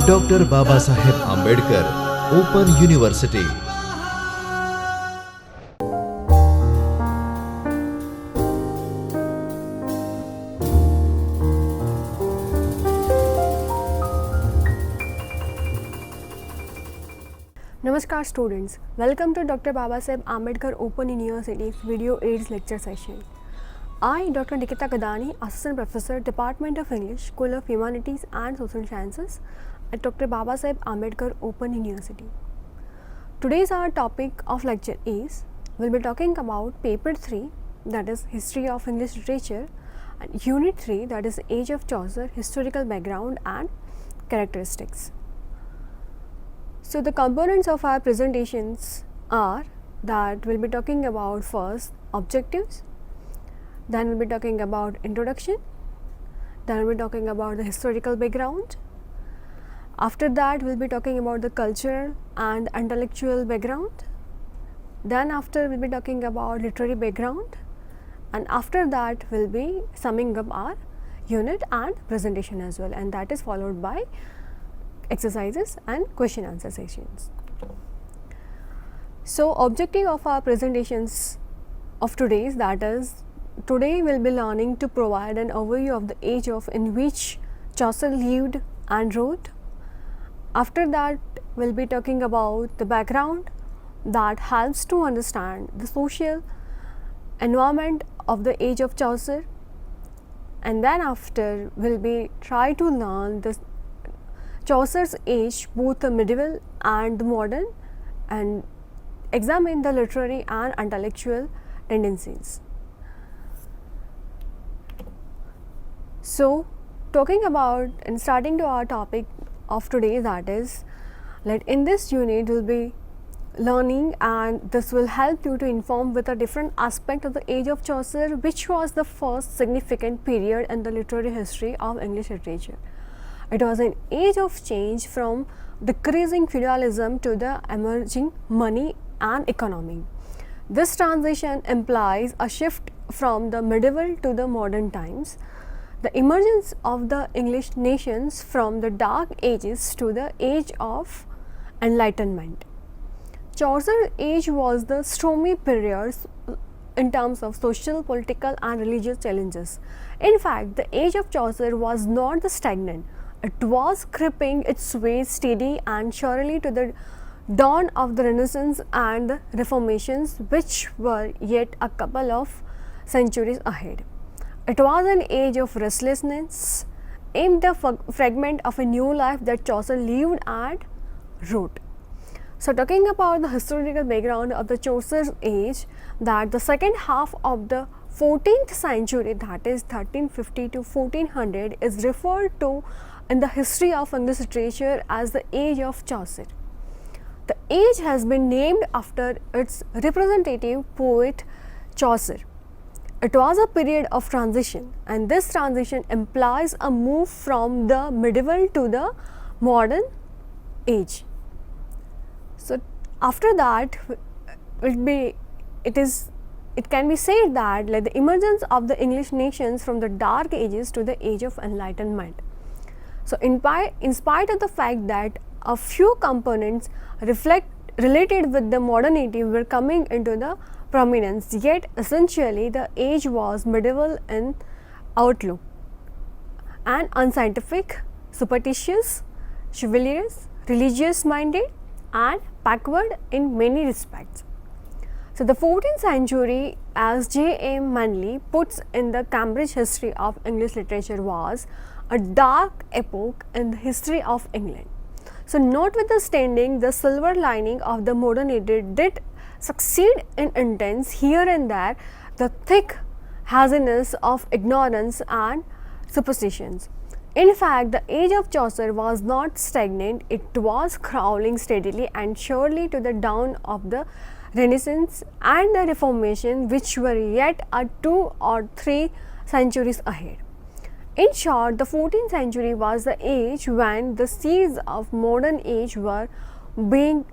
Doctor Babasaheb Ambedkar open university. Namaskar students, welcome to Dr. Babasaheb Ambedkar Open University's Video Aids Lecture Session. I, Dr. Nikita Gadani, Assistant Professor, Department of English, School of Humanities and Social Sciences at Dr. Babasaheb Ambedkar Open University. Today's our topic of lecture is, we'll be talking about paper 3, that is History of English Literature, and unit 3, that is Age of Chaucer, Historical Background and Characteristics. So the components of our presentations are that we'll be talking about first objectives, then we'll be talking about introduction, then we'll be talking about the historical background. After that we'll be talking about the cultural and intellectual background. Then after we'll be talking about literary background, and after that we'll be summing up our unit and presentation as well, and that is followed by exercises and question answer sessions. So objective of our presentations of today's, that is, today we'll be learning to provide an overview of the age of in which Chaucer lived and wrote. After that we'll be talking about the background that helps to understand the social environment of the age of Chaucer, and then after we'll be try to learn the Chaucer's age, both the medieval and the modern, and examine the literary and intellectual tendencies. So talking about and starting to our topic of today, that is, like in this unit we'll be learning, and this will help you to inform with a different aspect of the age of Chaucer, which was the first significant period in the literary history of English literature. It was an age of change from decreasing feudalism to the emerging money and economy. This transition implies a shift from the medieval to the modern times, the emergence of the English nations from the Dark Ages to the Age of Enlightenment. Chaucer's age was the stormy period in terms of social, political and religious challenges. In fact, the age of Chaucer was not the stagnant. It was creeping its way steady and surely to the dawn of the Renaissance and the Reformations, which were yet a couple of centuries ahead. It was an age of restlessness, aimed a fragment of a new life that Chaucer lived and wrote. So talking about the historical background of the Chaucer's age, that the second half of the 14th century, that is 1350 to 1400, is referred to in the history of English literature as the age of Chaucer. The age has been named after its representative poet Chaucer. It was a period of transition, and this transition implies a move from the medieval to the modern age. So after that it can be said that, like, the emergence of the English nations from the Dark Ages to the Age of Enlightenment. So in spite of the fact that a few components related with the modernity were coming into the prominence, yet essentially the age was medieval in outlook and unscientific, superstitious, chivalrous, religious minded and backward in many respects. So the 14th century, as J.M. Manley puts in the Cambridge History of English Literature, was a dark epoch in the history of England. So notwithstanding the silver lining of the modernity did succeed in intense here and there the thick haziness of ignorance and superstitions. In fact, the age of Chaucer was not stagnant, it was crawling steadily and surely to the dawn of the Renaissance and the Reformation, which were yet 2 or 3 centuries ahead. In short, the 14th century was the age when the seeds of modern age were being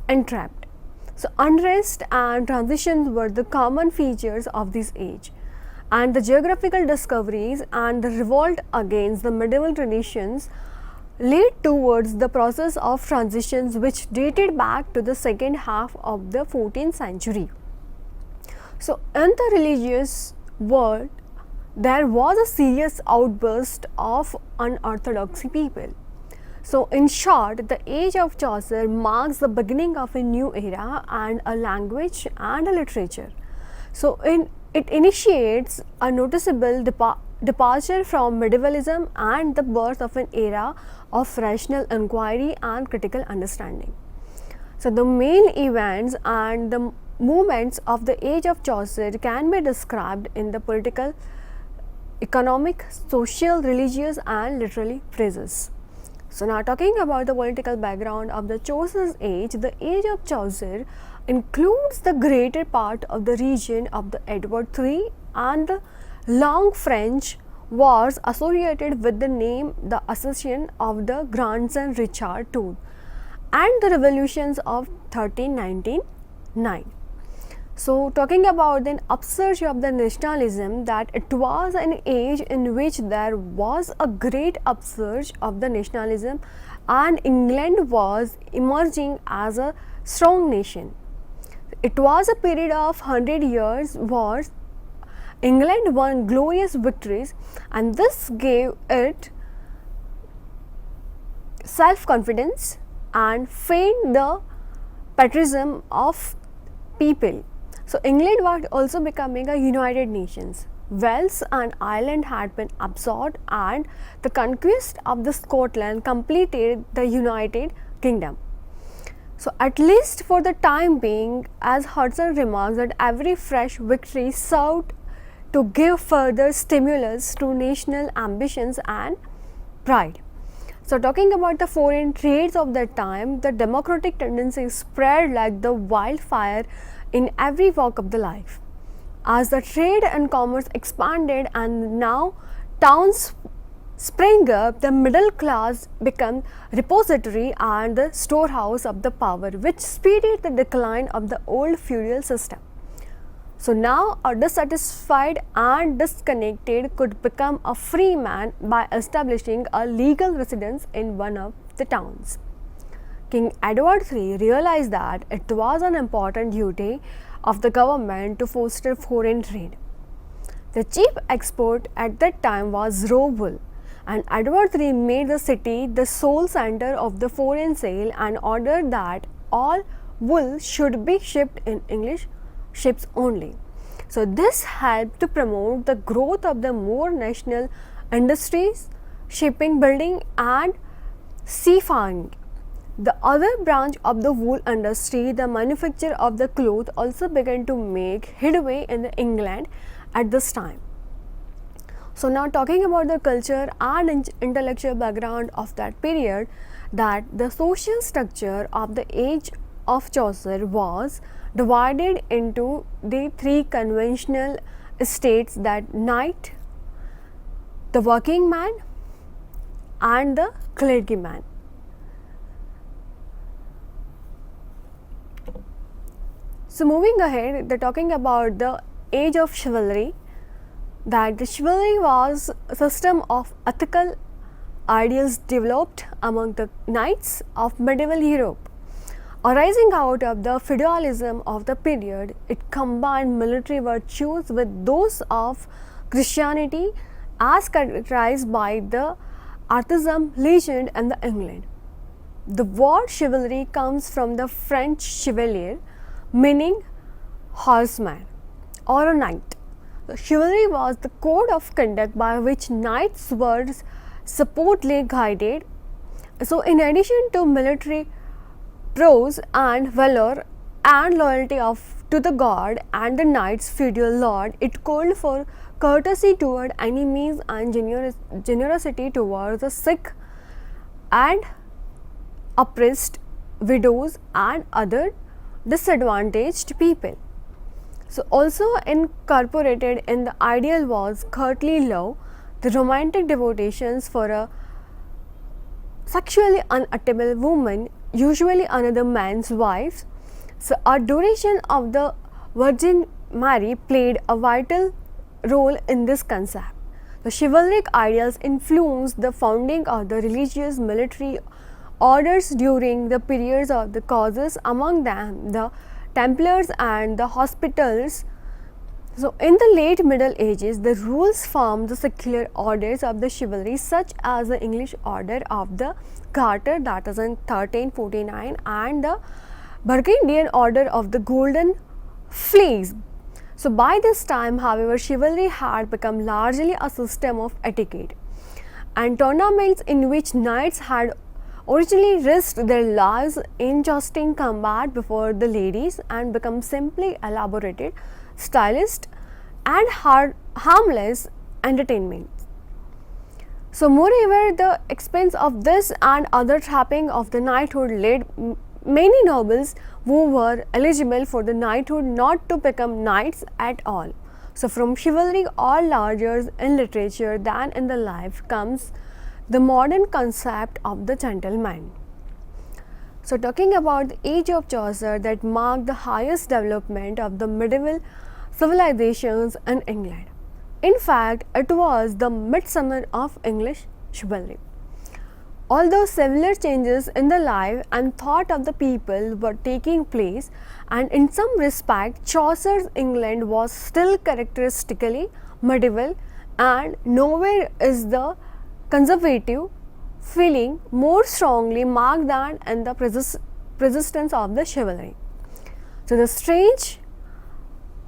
entrapped. So unrest and transitions were the common features of this age. and the geographical discoveries and the revolt against the medieval traditions lead towards the process of transitions which dated back to the second half of the 14th century. So, in the religious world, there was a serious outburst of unorthodoxy people. So, in short, the age of Chaucer marks the beginning of a new era and a language and a literature. So, it initiates a noticeable departure from medievalism and the birth of an era of rational inquiry and critical understanding. So, the main events and the movements of the age of Chaucer can be described in the political, economic, social, religious, and literary phrases. So, now talking about the political background of the Chaucer's age, the age of Chaucer includes the greater part of the region of the Edward III and the long French wars associated with the name, the accession of the grandson Richard II, and the revolutions of 1399. So, talking about the upsurge of the nationalism, that it was an age in which there was a great upsurge of the nationalism and England was emerging as a strong nation. It was a period of 100 years wars. England won glorious victories and this gave it self-confidence and feigned the patriotism of people. So, England was also becoming a united nations. Wales and Ireland had been absorbed and the conquest of the Scotland completed the United Kingdom. So, at least for the time being, as Hudson remarks, that every fresh victory served to give further stimulus to national ambitions and pride. So, talking about the foreign trades of that time, the democratic tendencies spread like the wildfire in every walk of the life. As the trade and commerce expanded and now towns sprang up, the middle class became repository and the storehouse of the power, which speeded the decline of the old feudal system. So now a dissatisfied and disconnected could become a free man by establishing a legal residence in one of the towns. King Edward III realized that it was an important duty of the government to foster foreign trade. The chief export at that time was raw wool, and Edward III made the city the sole center of the foreign sale and ordered that all wool should be shipped in English ships only. So, this helped to promote the growth of the more national industries, shipping, building, and seafaring. The other branch of the wool industry, the manufacture of the cloth, also began to make headway in England at this time. So, now talking about the culture and intellectual background of that period, that the social structure of the age of Chaucer was divided into the three conventional states, that knight, the working man, and the clergyman. So, moving ahead, they're talking about the age of chivalry, that the chivalry was a system of ethical ideals developed among the knights of medieval Europe. Arising out of the feudalism of the period, it combined military virtues with those of Christianity as characterized by the artisan legend in England. The word chivalry comes from the French chevalier, meaning horseman or a knight. The chivalry was the code of conduct by which knights were supposedly guided. So, in addition to military prowess and valor and loyalty to the god and the knight's feudal lord, it called for courtesy toward enemies and generosity towards the sick and oppressed, widows, and other disadvantaged people. So, also incorporated in the ideal was courtly love, the romantic devotions for a sexually unattainable woman, usually another man's wife. So, adoration of the Virgin Mary played a vital role in this concept. The chivalric ideals influenced the founding of the religious military orders during the periods of the causes, among them the Templars and the Hospitallers. So, in the late Middle Ages, the rules formed the secular orders of the chivalry, such as the English Order of the Garter, that is in 1349, and the Burgundian Order of the Golden Fleece. So, by this time, however, chivalry had become largely a system of etiquette, and tournaments in which knights had originally risked their lives in jousting combat before the ladies and become simply elaborated, stylized and harmless entertainment. So, moreover, the expense of this and other trapping of the knighthood led many nobles who were eligible for the knighthood not to become knights at all. So, from chivalry or larger in literature than in the life comes the modern concept of the gentleman. So, talking about the age of Chaucer that marked the highest development of the medieval civilizations in England. In fact, it was the midsummer of English chivalry. Although several changes in the life and thought of the people were taking place, and in some respect Chaucer's England was still characteristically medieval, and nowhere is the conservative feeling more strongly marked than in the persistence of the chivalry. So, the strange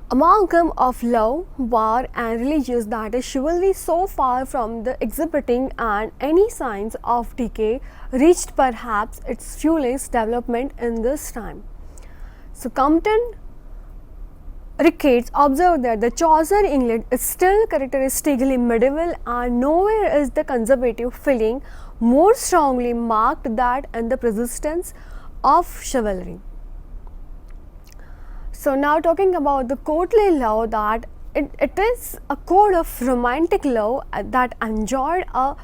amalgam of love, war and religious that is chivalry, so far from the exhibiting and any signs of decay, reached perhaps its fullest development in this time. So, Compton Ricketts observed that the Chaucer England is still characteristically medieval, and nowhere is the conservative feeling more strongly marked than in the persistence of chivalry. So, now talking about the courtly love, that it is a code of romantic love that enjoyed a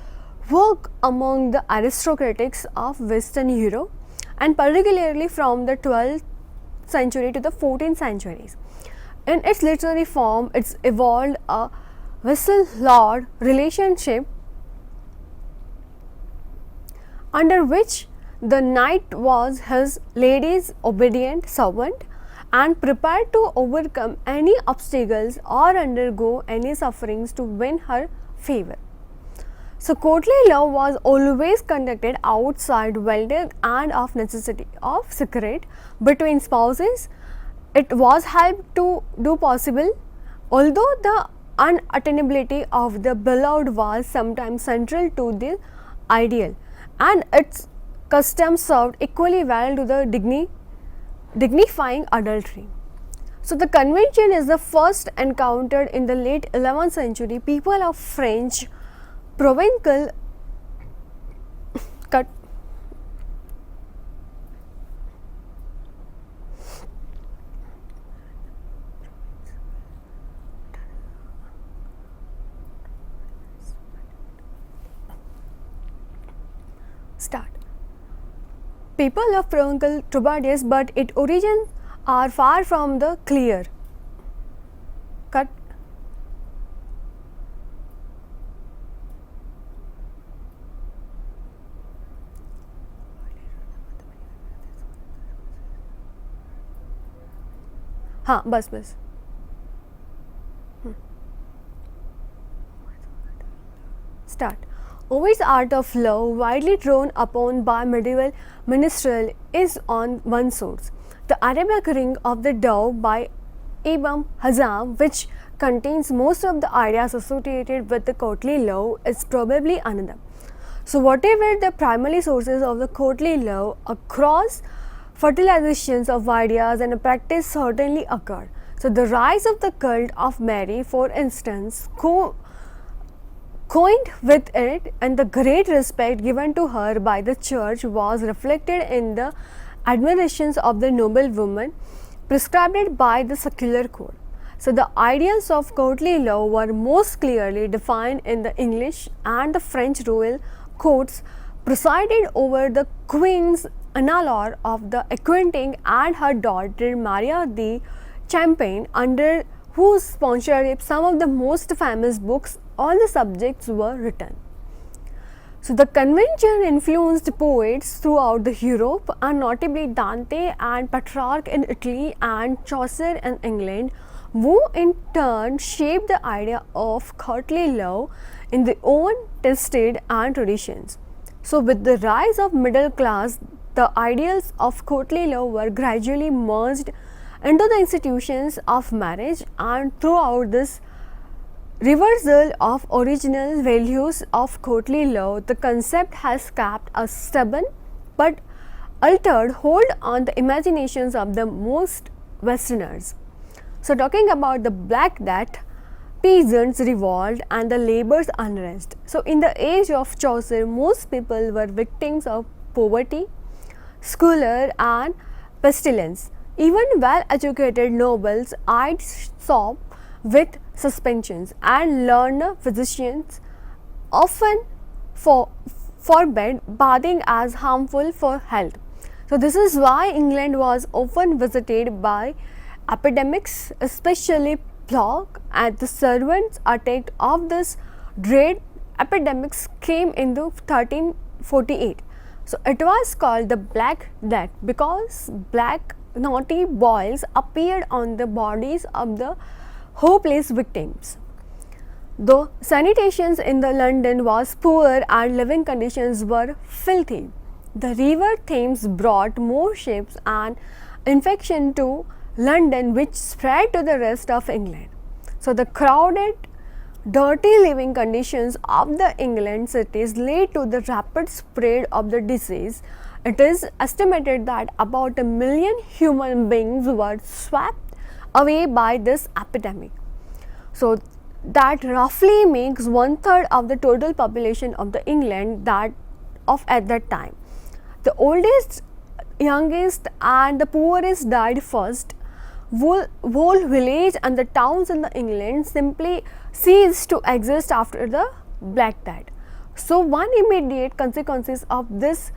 work among the aristocrats of Western Europe, and particularly from the 12th century to the 14th centuries. In its literary form, it's evolved a vassal-lord relationship under which the knight was his lady's obedient servant and prepared to overcome any obstacles or undergo any sufferings to win her favor. So, courtly love was always conducted outside wedlock and of necessity of secret between spouses. It was helped to do possible, although the unattainability of the beloved was sometimes central to the ideal, and its custom served equally well to the dignifying adultery. So, the convention is the first encountered in the late 11th century. People of French provincial cut start. People of provincial troubadours, but its origins are far from the clear cut. हाँ बस बस start. Ovid's art of love, widely drawn upon by medieval minstrel, is on one source. The Arabic Ring of the Dove by Ibn Hazm, which contains most of the ideas associated with the courtly love, is probably another. So, whatever the primary sources of the courtly love, across fertilizations of ideas and a practice certainly occurred. So, the rise of the cult of Mary, for instance, coined with it, and the great respect given to her by the church was reflected in the admirations of the noble woman prescribed by the secular code. So, the ideals of courtly love were most clearly defined in the English and the French royal courts presided over the Queen's Annalore of the Aquitaine and her daughter Maria de Champagne, under whose sponsorship some of the most famous books on the subjects were written. So the convention influenced poets throughout the Europe, and notably Dante and Petrarch in Italy and Chaucer in England, who in turn shaped the idea of courtly love in their own tastes and traditions. So with the rise of middle class, the ideals of courtly love were gradually merged into the institutions of marriage, and throughout this reversal of original values of courtly love, the concept has kept a stubborn but altered hold on the imaginations of the most Westerners. So talking about the Black Death, peasants' revolt and the labor's unrest. So in the age of Chaucer, most people were victims of poverty, squalor and pestilence. Even well-educated nobles eyed shop with suspensions, and learned physicians often forbade bathing as harmful for health. So this is why England was often visited by epidemics, especially plague, and the servants attacked of this dread epidemics came into 1348. So it was called the Black Death because black naughty boils appeared on the bodies of the hopeless victims. Though sanitation in the London was poor and living conditions were filthy, the river Thames brought more ships and infection to London, which spread to the rest of England. So the crowded, dirty living conditions of the England cities led to the rapid spread of the disease. It is estimated that about 1 million human beings were swept away by this epidemic. So that roughly makes 1/3 of the total population of the England that of at that time. The oldest, youngest and the poorest died first. Whole village and the towns in the England simply ceased to exist after the Black Death. So one immediate consequences of this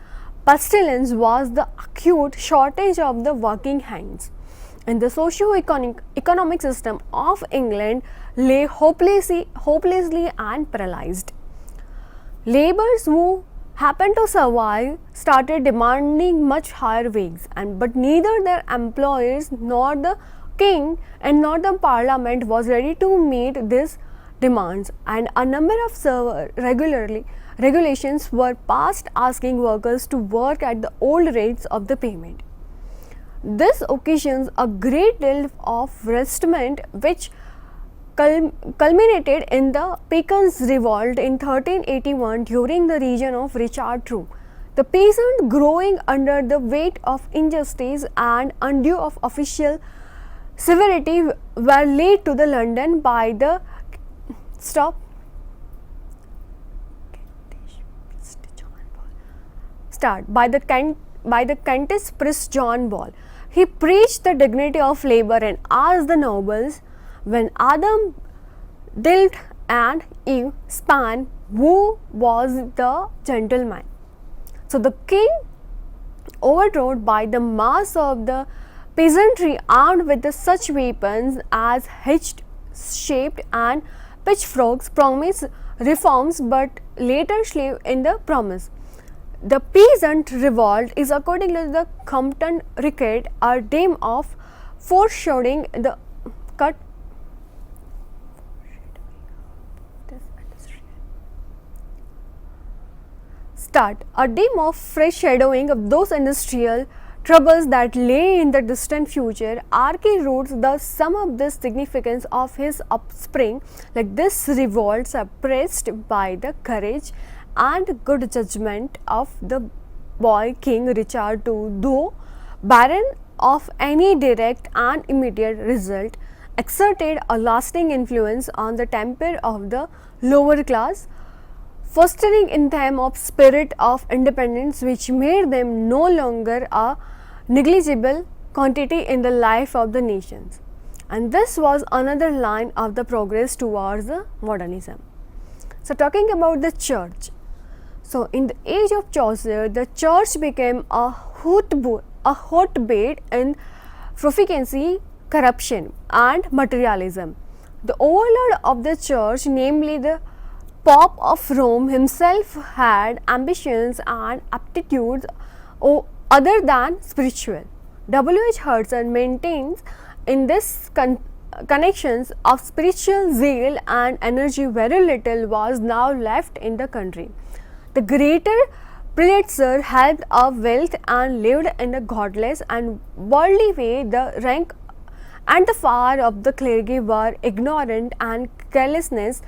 pestilence was the acute shortage of the working hands, and the socio-economic system of England lay hopelessly and paralyzed. Laborers who happened to survive started demanding much higher wages, but neither their employers nor the king and nor the parliament was ready to meet these demands, and a number of regulations were passed asking workers to work at the old rates of the payment. This occasions a great deal of resentment, which culminated in the Peasants' Revolt in 1381 during the reign of Richard II. The peasants, growing under the weight of injustice and undue of official severity, were led to the London by the by the Kentish priest John Ball. He preached the dignity of labor and asked the nobles, when Adam dealt and Eve span, who was the gentleman? So the king, overawed by the mass of the peasantry armed with such weapons as hedge-shaped and pitchforks, promised reforms but later slave in the promise. The peasant revolt is, according to the Compton Ricket, a dame of foreshadowing the cut a dim of foreshadowing of those industrial troubles that lay in the distant future. R.K. roots thus sum up the significance of his offspring, like this revolt suppressed by the courage and good judgment of the boy King Richard II, though barren of any direct and immediate result, exerted a lasting influence on the temper of the lower class, fostering in them a spirit of independence which made them no longer a negligible quantity in the life of the nations. And this was another line of the progress towards the modernism. So talking about the church. So in the age of Chaucer, the church became a hotbed in profligacy, corruption, and materialism. The overlord of the church, namely the Pope of Rome himself, had ambitions and aptitudes other than spiritual. W.H. Hudson maintains in this connections of spiritual zeal and energy very little was now left in the country. The greater Pulitzer helped of wealth and lived in a godless and worldly way. The rank and the far of the clergy were ignorant and carelessness.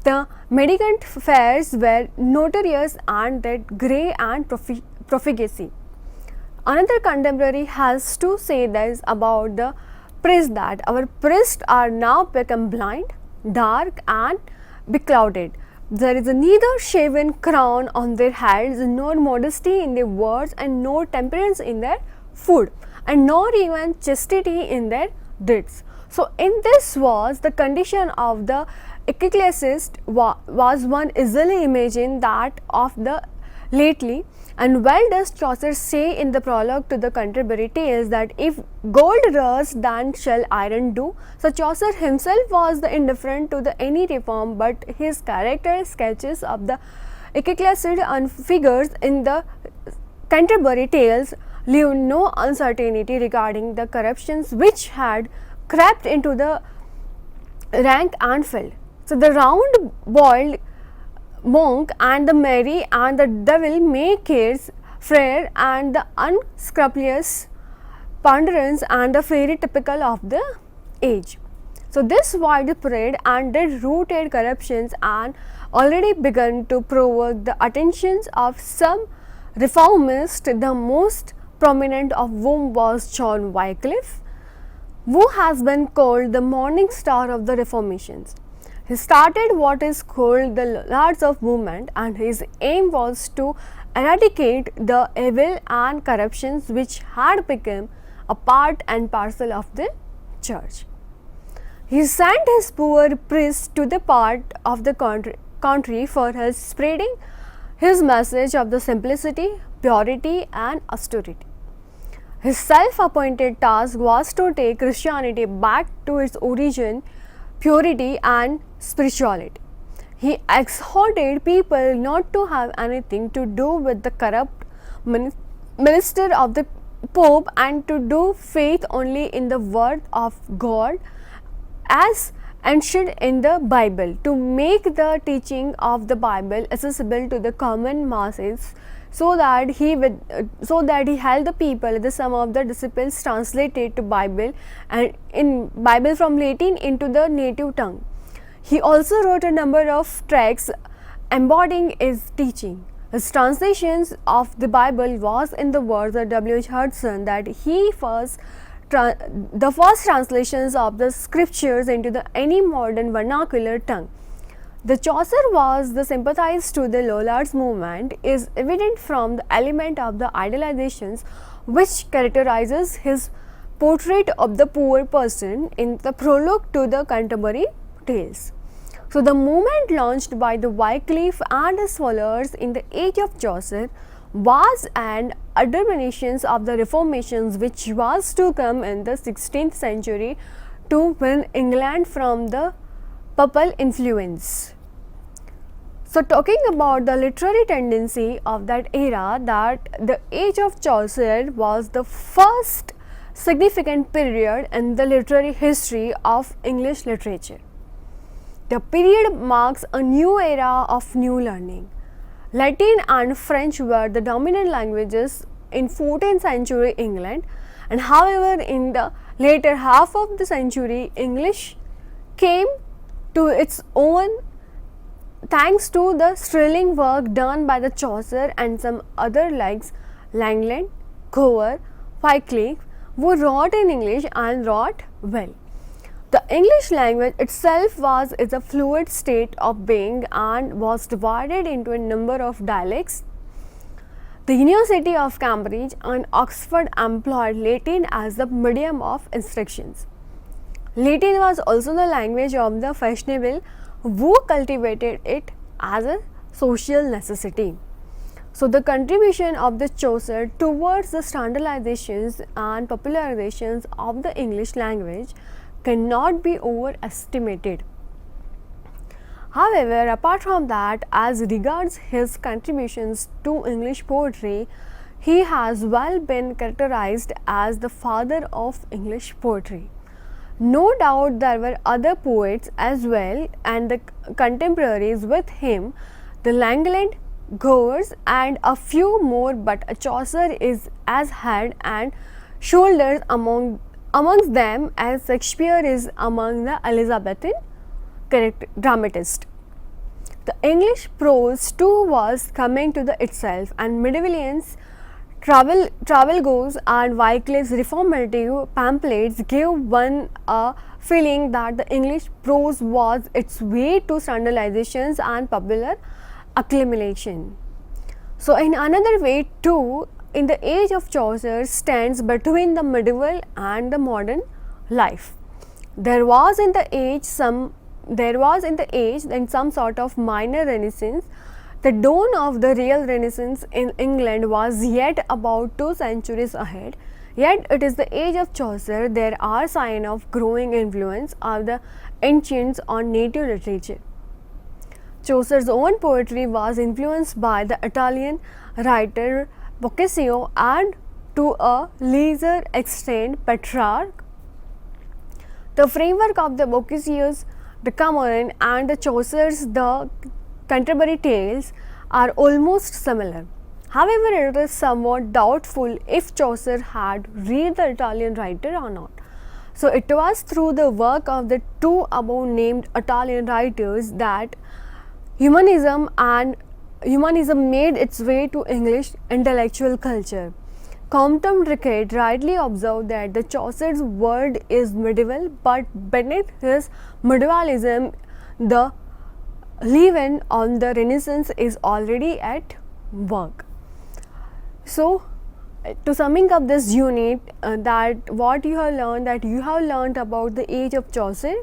The mendicant fares were notorious and that grey and profligacy. Another contemporary has to say this about the priest, that our priests are now become blind, dark and beclouded. There is neither shaven crown on their heads, nor modesty in their words, and no temperance in their food, and nor even chastity in their deeds. So, in this was the condition of the ecclesiast, was one easily imagine that of the lately. And well does Chaucer say in the prologue to the Canterbury Tales that if gold rust, then shall iron do. So Chaucer himself was indifferent to the any reform, but his character sketches of the ecclesiast and figures in the Canterbury Tales leave no uncertainty regarding the corruptions which had crept into the rank and file. So the round boiled monk and the merry and the devil may cares friar and the unscrupulous ponderance and the fairy typical of the age. So this widespread and deep-rooted corruptions and already begun to provoke the attentions of some reformists, the most prominent of whom was John Wycliffe, who has been called the morning star of the Reformations. He started what is called the Lords of Movement, and his aim was to eradicate the evil and corruptions which had become a part and parcel of the church. He sent his poor priests to the part of the country for his spreading his message of the simplicity, purity and austerity. His self-appointed task was to take Christianity back to its origin, purity and spirituality. He exhorted people not to have anything to do with the corrupt minister of the Pope and to do faith only in the word of God as enshrined in the Bible, to make the teaching of the Bible accessible to the common masses, so that he helped the people the some of the disciples translated to Bible and in Bible from Latin into the native tongue. He also wrote a number of tracts embodying his teaching. His translations of the Bible was in the words of W.H. Hudson that the first translations of the scriptures into the any modern vernacular tongue. The Chaucer was the sympathized to the Lollards movement is evident from the element of the idealizations which characterizes his portrait of the poor person in the prologue to the Canterbury Tales. So the movement launched by the Wycliffe and his followers in the age of Chaucer was an admonition of the reformations which was to come in the 16th century to win England from the papal influence. So talking about the literary tendency of that era, that the age of Chaucer was the first significant period in the literary history of English literature. The period marks a new era of new learning. Latin and French were the dominant languages in 14th century England, and however in the later half of the century English came to its own thanks to the sterling work done by the Chaucer and some other like Langland, Gower, Wycliffe, who wrote in English and wrote well. The English language itself was a fluid state of being and was divided into a number of dialects. The University of Cambridge and Oxford employed Latin as the medium of instructions. Latin was also the language of the fashionable who cultivated it as a social necessity. So the contribution of the Chaucer towards the standardizations and popularizations of the English language cannot be overestimated. However, apart from that, as regards his contributions to English poetry, he has well been characterized as the father of English poetry. No doubt there were other poets as well and the contemporaries with him, the Langland, Goers and a few more, but Chaucer is as head and shoulders amongst them as Shakespeare is among the Elizabethan dramatists. The English prose too was coming to the itself, and Medievallians, Travelgoes and Wycliffe's reformative pamphlets gave one a feeling that the English prose was its way to standardizations and popular acclamation. So in another way too, in the age of Chaucer stands between the medieval and the modern life. There was in the age in some sort of minor renaissance. The dawn of the real renaissance in England was yet about 2 centuries ahead. Yet it is the age of Chaucer. There are signs of growing influence of the ancients on native literature. Chaucer's own poetry was influenced by the Italian writer Boccaccio and to a lesser extent Petrarch. The framework of the Boccaccio's Decameron and the Chaucer's The Canterbury Tales are almost similar. However, it is somewhat doubtful if Chaucer had read the Italian writer or not. So it was through the work of the two above named Italian writers that humanism made its way to English intellectual culture. Compton Rickett rightly observed that the Chaucer's world is medieval, but beneath his medievalism, the leaven on the Renaissance is already at work. So, to summing up this unit, that what you have learned about the age of Chaucer,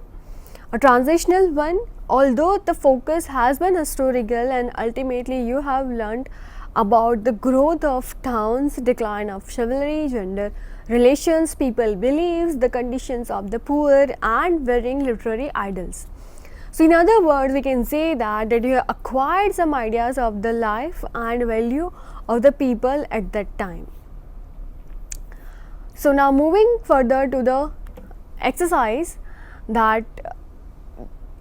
a transitional one. Although the focus has been historical, and ultimately you have learned about the growth of towns, decline of chivalry, gender relations, people beliefs, the conditions of the poor and varying literary ideals. So in other words, we can say that you have acquired some ideas of the life and value of the people at that time. So now moving further to the exercise, that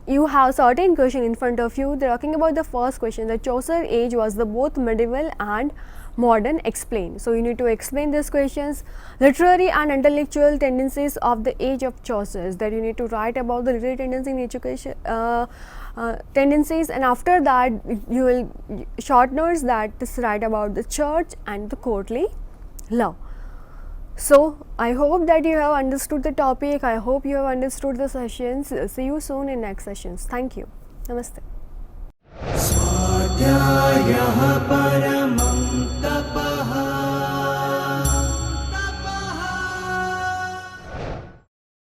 you have certain question in front of you. They are talking about the first question. The Chaucer age was the both medieval and modern. Explain. So you need to explain these questions. Literary and intellectual tendencies of the age of Chaucer. That you need to write about the literary tendencies in education tendencies, and after that you will short notes that this write about the church and the courtly law. So I hope that you have understood the topic. I hope you have understood the sessions. See you soon in next sessions. Thank you. Namaste. स्वाध्यायः परमम्